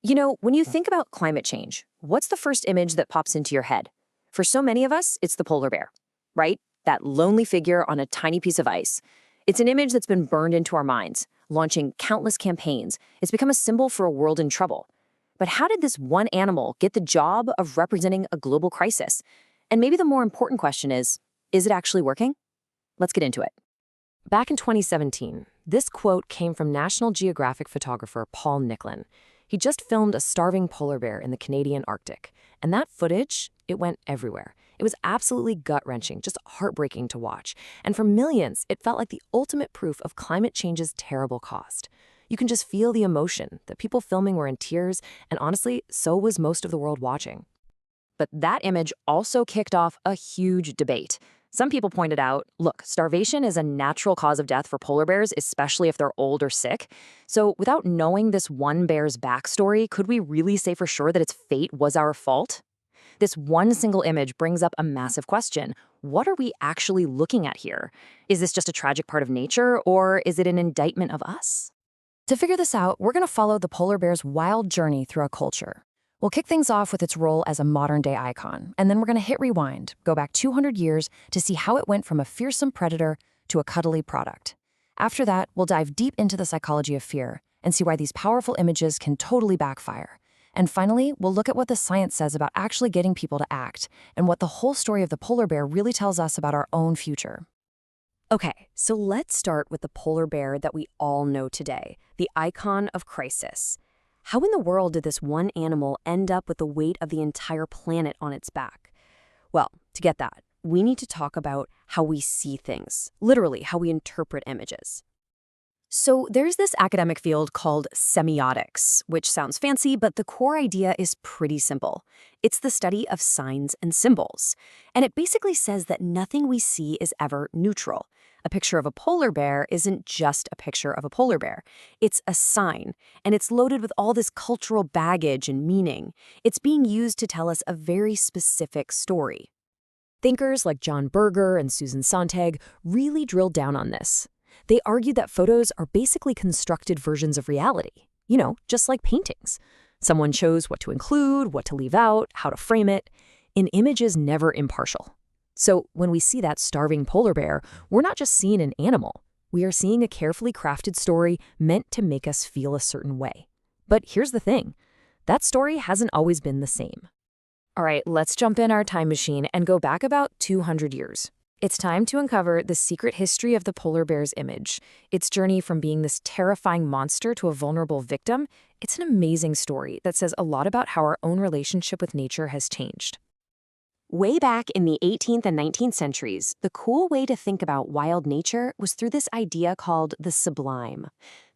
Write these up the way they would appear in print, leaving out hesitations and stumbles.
When you think about climate change, what's the first image that pops into your head? For so many of us, it's the polar bear, right? That lonely figure on a tiny piece of ice. It's an image that's been burned into our minds, launching countless campaigns. It's become a symbol for a world in trouble. But how did this one animal get the job of representing a global crisis? And maybe the more important question is it actually working? Let's get into it. Back in 2017, this quote came from National Geographic photographer Paul Nicklin. He just filmed a starving polar bear in the Canadian Arctic, and that footage, it went everywhere. It was absolutely gut-wrenching, just heartbreaking to watch. And for millions, it felt like the ultimate proof of climate change's terrible cost. You can just feel the emotion. The people filming were in tears, and honestly, so was most of the world watching. But that image also kicked off a huge debate. Some people pointed out, look, starvation is a natural cause of death for polar bears, especially if they're old or sick. So without knowing this one bear's backstory, could we really say for sure that its fate was our fault? This one single image brings up a massive question. What are we actually looking at here? Is this just a tragic part of nature, or is it an indictment of us? To figure this out, we're going to follow the polar bear's wild journey through a culture. We'll kick things off with its role as a modern-day icon, and then we're going to hit rewind, go back 200 years to see how it went from a fearsome predator to a cuddly product. After that, we'll dive deep into the psychology of fear and see why these powerful images can totally backfire. And finally, we'll look at what the science says about actually getting people to act and what the whole story of the polar bear really tells us about our own future. Okay, so let's start with the polar bear that we all know today, the icon of crisis. How in the world did this one animal end up with the weight of the entire planet on its back? Well, to get that, we need to talk about how we see things, literally how we interpret images. So there's this academic field called semiotics, which sounds fancy, but the core idea is pretty simple. It's the study of signs and symbols. And it basically says that nothing we see is ever neutral. A picture of a polar bear isn't just a picture of a polar bear. It's a sign, and it's loaded with all this cultural baggage and meaning. It's being used to tell us a very specific story. Thinkers like John Berger and Susan Sontag really drilled down on this. They argued that photos are basically constructed versions of reality, just like paintings. Someone chose what to include, what to leave out, how to frame it. An image is never impartial. So when we see that starving polar bear, we're not just seeing an animal. We are seeing a carefully crafted story meant to make us feel a certain way. But here's the thing. That story hasn't always been the same. All right, let's jump in our time machine and go back about 200 years. It's time to uncover the secret history of the polar bear's image. Its journey from being this terrifying monster to a vulnerable victim. It's an amazing story that says a lot about how our own relationship with nature has changed. Way back in the 18th and 19th centuries, the cool way to think about wild nature was through this idea called the sublime.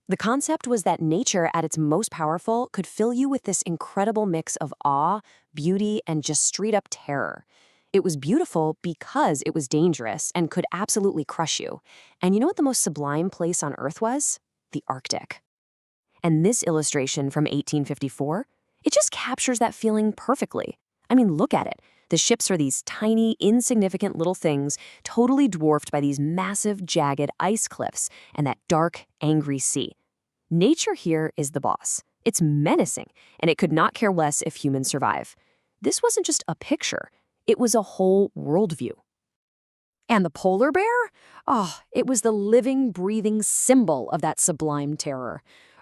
The concept was that nature at its most powerful could fill you with this incredible mix of awe, beauty, and just straight-up terror. It was beautiful because it was dangerous and could absolutely crush you. And you know what the most sublime place on Earth was? The Arctic. And this illustration from 1854, it just captures that feeling perfectly. I mean, look at it. The ships are these tiny, insignificant little things, totally dwarfed by these massive, jagged ice cliffs and that dark, angry sea. Nature here is the boss. It's menacing, and it could not care less if humans survive. This wasn't just a picture. It was a whole worldview. And the polar bear? Oh, it was the living, breathing symbol of that sublime terror.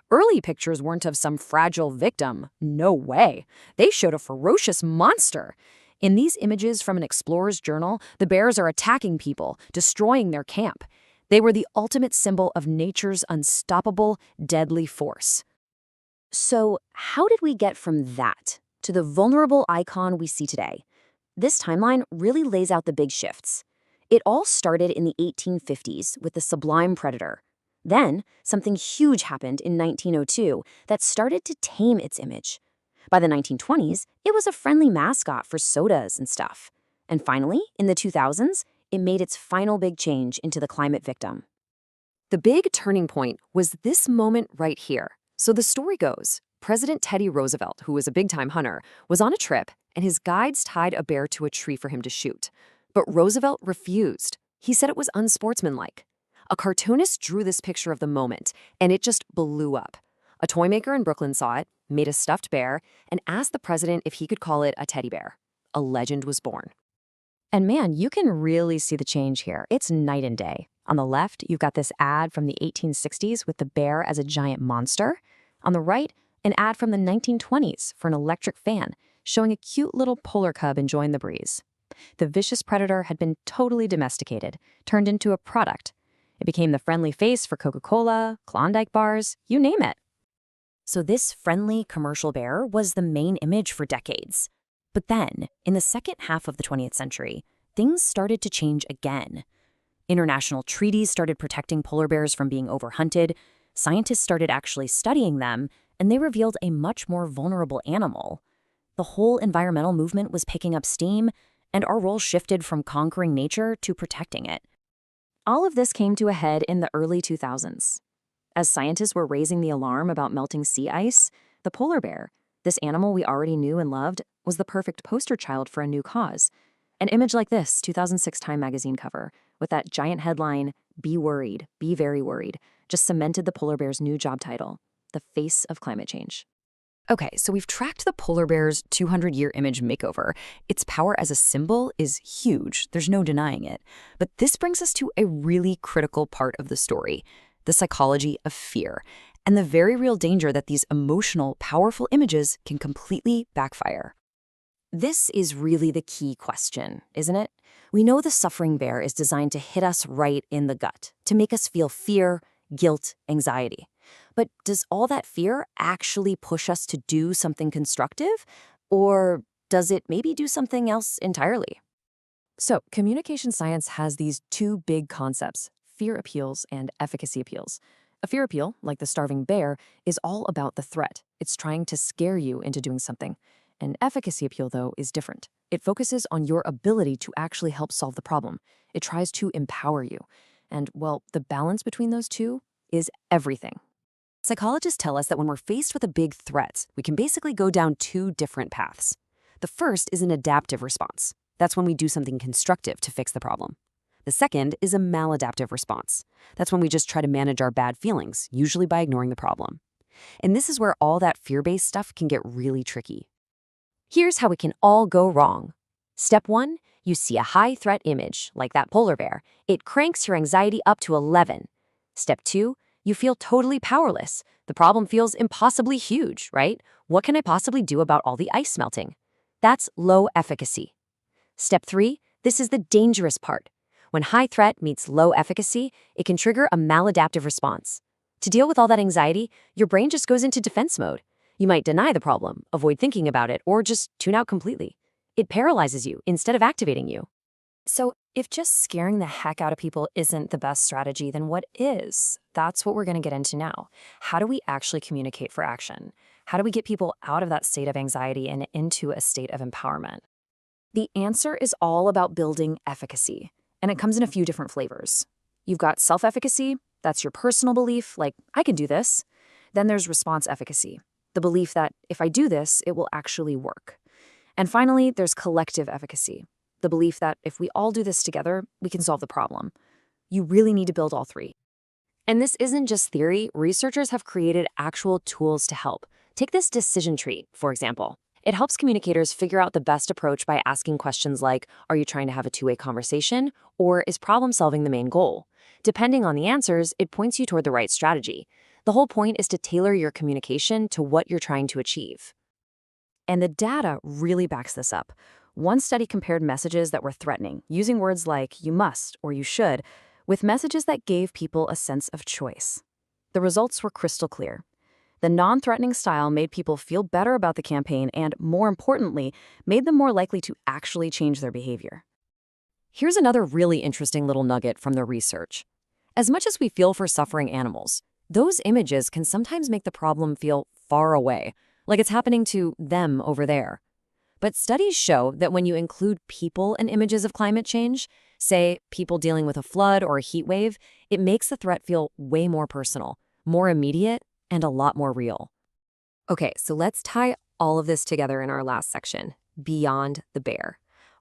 Early pictures weren't of some fragile victim. No way. They showed a ferocious monster. In these images from an explorer's journal, the bears are attacking people, destroying their camp. They were the ultimate symbol of nature's unstoppable, deadly force. So, how did we get from that to the vulnerable icon we see today? This timeline really lays out the big shifts. It all started in the 1850s with the sublime predator. Then, something huge happened in 1902 that started to tame its image. By the 1920s, it was a friendly mascot for sodas and stuff. And finally, in the 2000s, it made its final big change into the climate victim. The big turning point was this moment right here. So the story goes, President Teddy Roosevelt, who was a big-time hunter, was on a trip, and his guides tied a bear to a tree for him to shoot. But Roosevelt refused. He said it was unsportsmanlike. A cartoonist drew this picture of the moment, and it just blew up. A toy maker in Brooklyn saw it, made a stuffed bear, and asked the president if he could call it a teddy bear. A legend was born. And man, you can really see the change here. It's night and day. On the left, you've got this ad from the 1860s with the bear as a giant monster. On the right, an ad from the 1920s for an electric fan, showing a cute little polar cub enjoying the breeze. The vicious predator had been totally domesticated, turned into a product. It became the friendly face for Coca-Cola, Klondike bars, you name it. So this friendly commercial bear was the main image for decades. But then, in the second half of the 20th century, things started to change again. International treaties started protecting polar bears from being overhunted, scientists started actually studying them, and they revealed a much more vulnerable animal. The whole environmental movement was picking up steam, and our role shifted from conquering nature to protecting it. All of this came to a head in the early 2000s. As scientists were raising the alarm about melting sea ice, the polar bear, this animal we already knew and loved, was the perfect poster child for a new cause. An image like this 2006 Time magazine cover, with that giant headline, "Be worried, be very worried," just cemented the polar bear's new job title, the face of climate change. Okay, so we've tracked the polar bear's 200-year image makeover. Its power as a symbol is huge, there's no denying it. But this brings us to a really critical part of the story, the psychology of fear, and the very real danger that these emotional, powerful images can completely backfire. This is really the key question, isn't it? We know the suffering bear is designed to hit us right in the gut, to make us feel fear, guilt, anxiety. But does all that fear actually push us to do something constructive? Or does it maybe do something else entirely? So, communication science has these two big concepts, fear appeals and efficacy appeals. A fear appeal, like the starving bear, is all about the threat. It's trying to scare you into doing something. An efficacy appeal, though, is different. It focuses on your ability to actually help solve the problem. It tries to empower you. And, well, the balance between those two is everything. Psychologists tell us that when we're faced with a big threat, we can basically go down two different paths. The first is an adaptive response. That's when we do something constructive to fix the problem. The second is a maladaptive response. That's when we just try to manage our bad feelings, usually by ignoring the problem. And this is where all that fear-based stuff can get really tricky. Here's how it can all go wrong. Step 1, you see a high-threat image, like that polar bear. It cranks your anxiety up to 11. Step 2, you feel totally powerless. The problem feels impossibly huge, right? What can I possibly do about all the ice melting? That's low efficacy. Step 3, this is the dangerous part. When high threat meets low efficacy, it can trigger a maladaptive response. To deal with all that anxiety, your brain just goes into defense mode. You might deny the problem, avoid thinking about it, or just tune out completely. It paralyzes you instead of activating you. So if just scaring the heck out of people isn't the best strategy, then what is? That's what we're going to get into now. How do we actually communicate for action? How do we get people out of that state of anxiety and into a state of empowerment? The answer is all about building efficacy, and it comes in a few different flavors. You've got self-efficacy, that's your personal belief, like, I can do this. Then there's response efficacy, the belief that if I do this, it will actually work. And finally, there's collective efficacy, the belief that if we all do this together, we can solve the problem. You really need to build all three. And this isn't just theory. Researchers have created actual tools to help. Take this decision tree, for example. It helps communicators figure out the best approach by asking questions like, are you trying to have a two-way conversation, or is problem solving the main goal? Depending on the answers, it points you toward the right strategy. The whole point is to tailor your communication to what you're trying to achieve. And the data really backs this up. One study compared messages that were threatening, using words like you must or you should, with messages that gave people a sense of choice. The results were crystal clear. The non-threatening style made people feel better about the campaign and, more importantly, made them more likely to actually change their behavior. Here's another really interesting little nugget from the research. As much as we feel for suffering animals, those images can sometimes make the problem feel far away, like it's happening to them over there. But studies show that when you include people in images of climate change, say people dealing with a flood or a heat wave, it makes the threat feel way more personal, more immediate, and a lot more real. Okay, so let's tie all of this together in our last section, beyond the bear.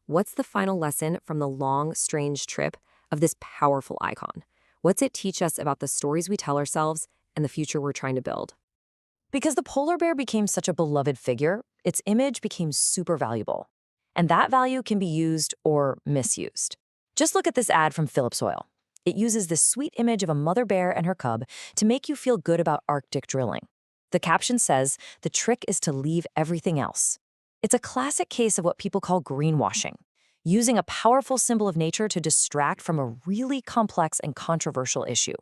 What's the final lesson from the long, strange trip of this powerful icon? What's it teach us about the stories we tell ourselves and the future we're trying to build? Because the polar bear became such a beloved figure, its image became super valuable. And that value can be used or misused. Just look at this ad from Philips Oil. It uses this sweet image of a mother bear and her cub to make you feel good about Arctic drilling. The caption says, "The trick is to leave everything else." It's a classic case of what people call greenwashing, using a powerful symbol of nature to distract from a really complex and controversial issue.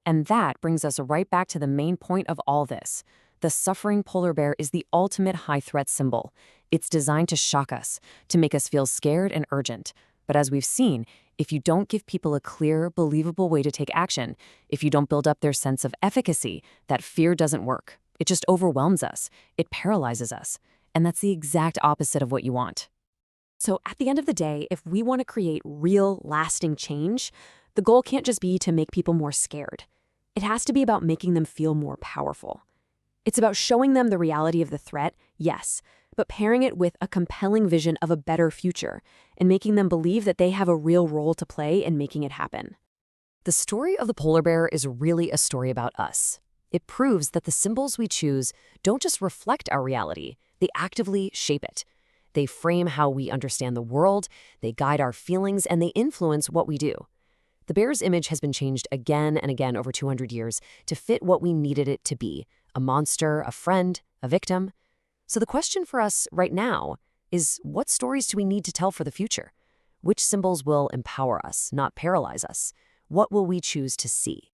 And that brings us right back to the main point of all this. The suffering polar bear is the ultimate high-threat symbol. It's designed to shock us, to make us feel scared and urgent. But as we've seen, if you don't give people a clear, believable way to take action, if you don't build up their sense of efficacy, that fear doesn't work. It just overwhelms us. It paralyzes us. And that's the exact opposite of what you want. So at the end of the day, if we want to create real, lasting change, the goal can't just be to make people more scared. It has to be about making them feel more powerful. It's about showing them the reality of the threat, yes, but pairing it with a compelling vision of a better future and making them believe that they have a real role to play in making it happen. The story of the polar bear is really a story about us. It proves that the symbols we choose don't just reflect our reality, they actively shape it. They frame how we understand the world, they guide our feelings, and they influence what we do. The bear's image has been changed again and again over 200 years to fit what we needed it to be: a monster, a friend, a victim. So the question for us right now is, what stories do we need to tell for the future? Which symbols will empower us, not paralyze us? What will we choose to see?